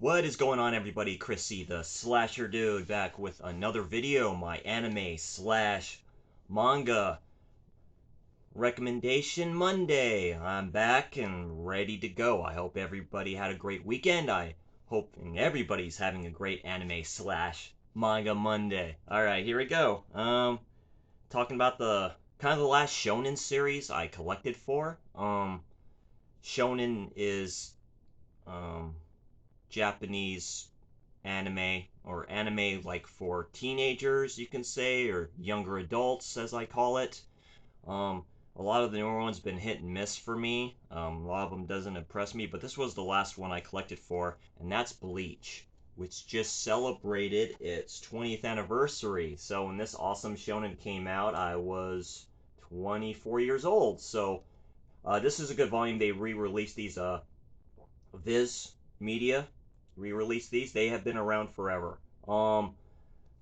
What is going on, everybody? Chrissy, the slasher dude, back with another video, my anime slash manga recommendation Monday. I'm back and ready to go. I hope everybody had a great weekend. I hope everybody's having a great anime slash manga Monday. Alright, here we go. Talking about the kind of the last shonen series I collected for. Shonen is um Japanese anime, or anime like for teenagers, you can say, or younger adults, as I call it. Um, a lot of the newer ones been hit and miss for me. A lot of them doesn't impress me, but this was the last one I collected for, and that's Bleach, which just celebrated its 20th anniversary. So when this awesome shonen came out, I was 24 years old. So this is a good volume. They re-released these Viz Media re-released these. They have been around forever.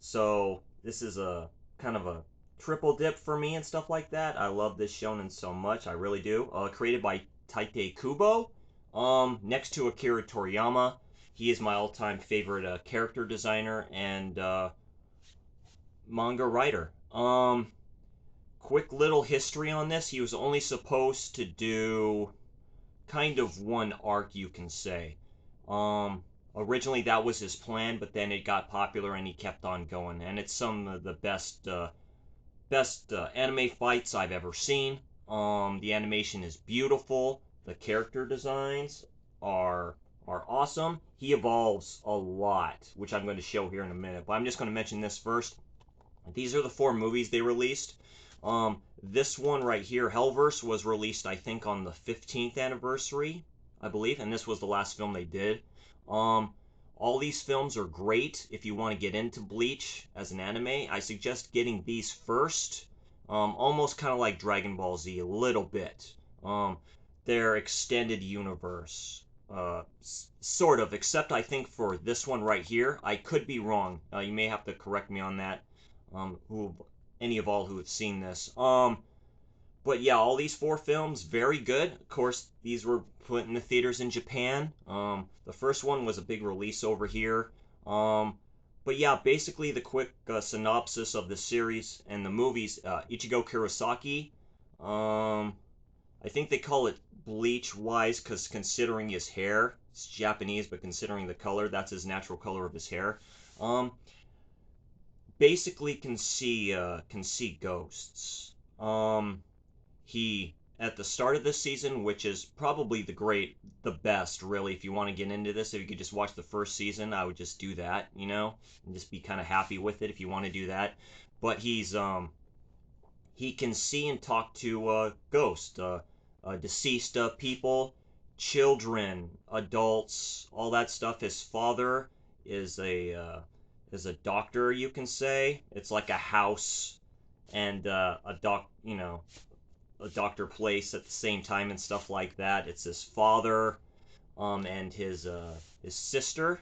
So this is a kind of a triple dip for me and stuff like that. I love this shonen so much. I really do. Created by Tite Kubo. Next to Akira Toriyama. He is my all-time favorite character designer and manga writer. Quick little history on this. He was only supposed to do kind of one arc, you can say. Originally that was his plan, but then it got popular and he kept on going. And it's some of the best anime fights I've ever seen. The animation is beautiful. The character designs are awesome. He evolves a lot, which I'm going to show here in a minute. But I'm just going to mention this first. These are the 4 movies they released. This one right here, Hellverse, was released, I think, on the 15th anniversary, I believe, and this was the last film they did. All these films are great if you want to get into Bleach as an anime. I suggest getting these first, almost kind of like Dragon Ball Z, a little bit. Their extended universe, sort of, except I think for this one right here, I could be wrong. You may have to correct me on that. Any of all who have seen this. But yeah, all these 4 films, very good. Of course, these were put in the theaters in Japan. The first one was a big release over here. But yeah, basically the quick synopsis of the series and the movies. Ichigo Kurosaki. I think they call it Bleach wise because considering his hair, it's Japanese, but considering the color, that's his natural color of his hair. Basically can see ghosts. He at the start of this season, which is probably the best, really. If you want to get into this, if you could just watch the first season, I would just do that, and just be kind of happy with it if you want to do that. But he can see and talk to ghosts, deceased people, children, adults, all that stuff. His father is a doctor, you can say. It's like a house and a doctor place at the same time and stuff like that. It's his father, and his sister,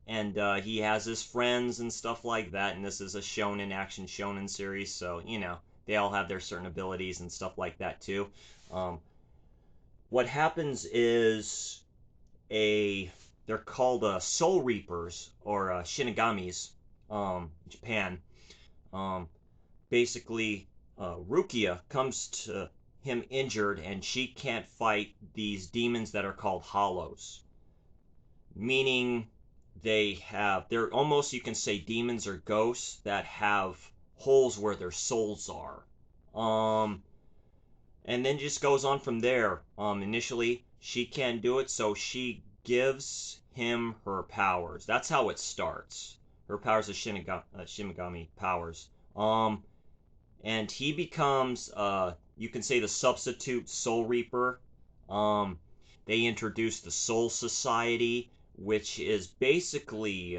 and he has his friends and stuff like that. And this is a shonen action shonen series, so they all have their certain abilities and stuff like that too. What happens is they're called Soul Reapers, or Shinigamis, Japan. Basically, Rukia comes to him injured, and she can't fight these demons that are called Hollows. Meaning they're almost, you can say, demons or ghosts that have holes where their souls are. And then just goes on from there. Initially, she can't do it, so she gives him her powers. That's how it starts. Her powers are Shinigami powers. And he becomes, you can say, the substitute Soul Reaper. They introduce the Soul Society, which is basically,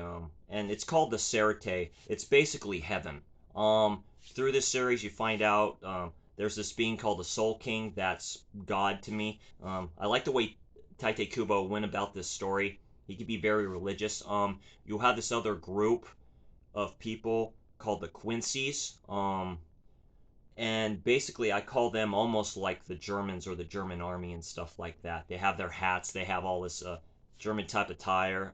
and it's called the Serite. It's basically heaven. Through this series, you find out there's this being called the Soul King. That's God to me. I like the way Tite Kubo went about this story. He could be very religious. You'll have this other group of people called the Quincy's. And basically I call them almost like the Germans or the German army and stuff like that. They have their hats, they have all this German type of tire.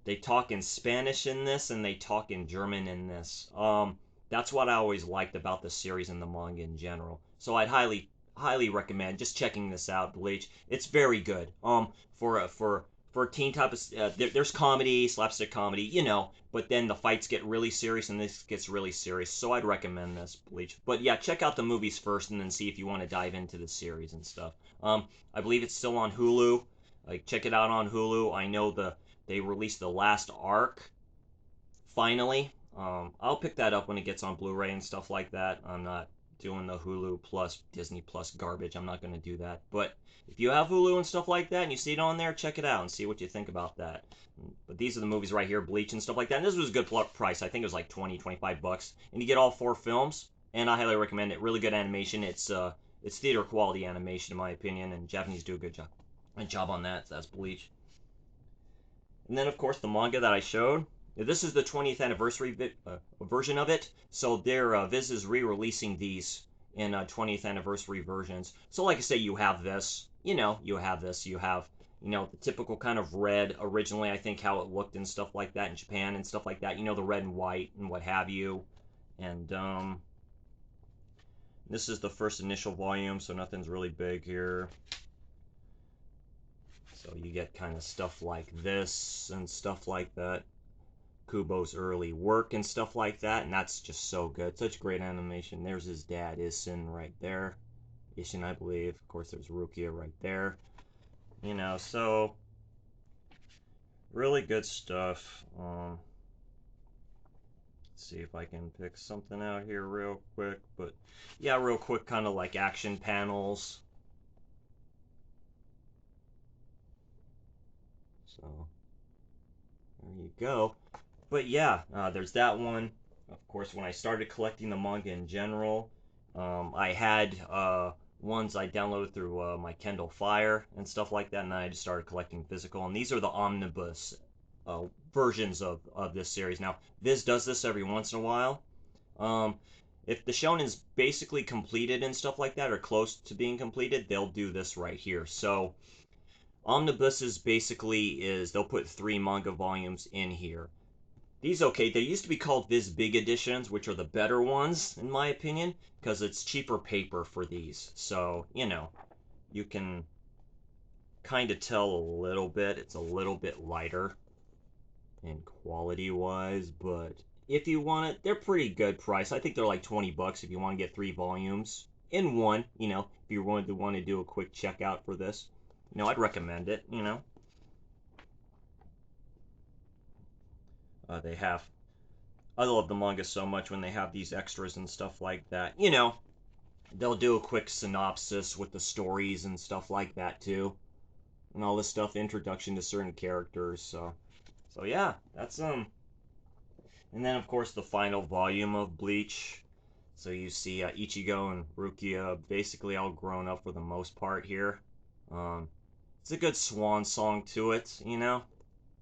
They talk in Spanish in this, and they talk in German in this. That's what I always liked about the series and the manga in general. So I'd highly recommend just checking this out, Bleach. It's very good. For a teen type of there's comedy, slapstick comedy, but then the fights get really serious and this gets really serious. So I'd recommend this Bleach. But yeah, check out the movies first and then see if you want to dive into the series and stuff. I believe it's still on Hulu. Like check it out on Hulu. I know they released the last arc finally. I'll pick that up when it gets on Blu-ray and stuff like that. I'm not doing the Hulu plus Disney plus garbage. I'm not going to do that. But if you have Hulu and stuff like that and you see it on there, check it out and see what you think about that. But these are the movies right here, Bleach and stuff like that. And this was a good price. I think it was like 20, 25 bucks. And you get all 4 films. And I highly recommend it. Really good animation. It's theater quality animation in my opinion. And Japanese do a good job on that. So that's Bleach. And then, of course, the manga that I showed. This is the 20th anniversary version of it. So Viz is re-releasing these in 20th anniversary versions. So like I say, you have this. You have this. You have, the typical kind of red originally, I think, how it looked and stuff like that in Japan and stuff like that. The red and white and what have you. And this is the first initial volume, so nothing's really big here. So you get kind of stuff like this and stuff like that. Kubo's early work and stuff like that, and that's just so good. Such great animation. There's his dad, Isin, right there. Ishin, I believe. Of course, there's Rukia right there. So really good stuff. Let's see if I can pick something out here real quick. But yeah, real quick, kind of like action panels. So there you go. But yeah, there's that one. Of course, when I started collecting the manga in general, I had ones I downloaded through my Kindle Fire and stuff like that, and then I just started collecting physical. And these are the omnibus versions of this series. Now, Viz does this every once in a while. If the shonen's basically completed and stuff like that, or close to being completed, they'll do this right here. So, omnibuses basically they'll put 3 manga volumes in here. These, okay, they used to be called Viz Big Editions, which are the better ones, in my opinion, because it's cheaper paper for these. So, you can kind of tell a little bit. It's a little bit lighter in quality-wise, but if you want it, they're pretty good price. I think they're like 20 bucks if you want to get 3 volumes in one, if you want to do a quick checkout for this. I'd recommend it, They have I love the manga so much when they have these extras and stuff like that. They'll do a quick synopsis with the stories and stuff like that too. And all this stuff, introduction to certain characters. So yeah, that's And then of course the final volume of Bleach. So you see Ichigo and Rukia basically all grown up for the most part here. Um, it's a good swan song to it.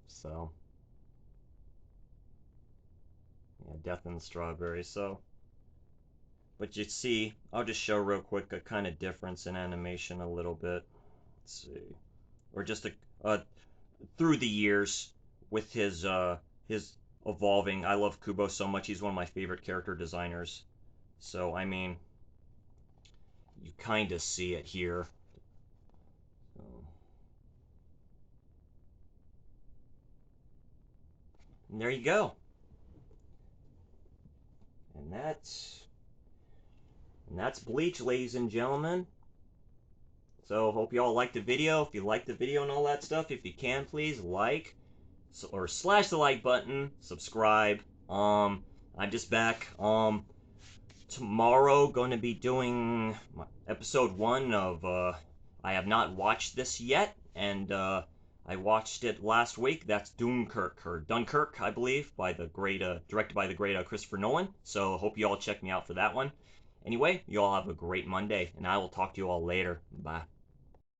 So yeah, Death and the Strawberry. So, but you see, I'll just show real quick a kind of difference in animation a little bit. Let's see, or just through the years with his evolving. I love Kubo so much. He's one of my favorite character designers. So I mean, you kind of see it here. So, and there you go. And that's Bleach, ladies and gentlemen. So hope you all liked the video. If you liked the video and all that stuff, if you can, please like or slash the like button, subscribe. I'm just back. Tomorrow going to be doing episode 1 of I have not watched this yet, and I watched it last week. That's Dunkirk, I believe, by the great directed by the great Christopher Nolan. So hope you all check me out for that one. Anyway, you all have a great Monday, and I will talk to you all later. Bye.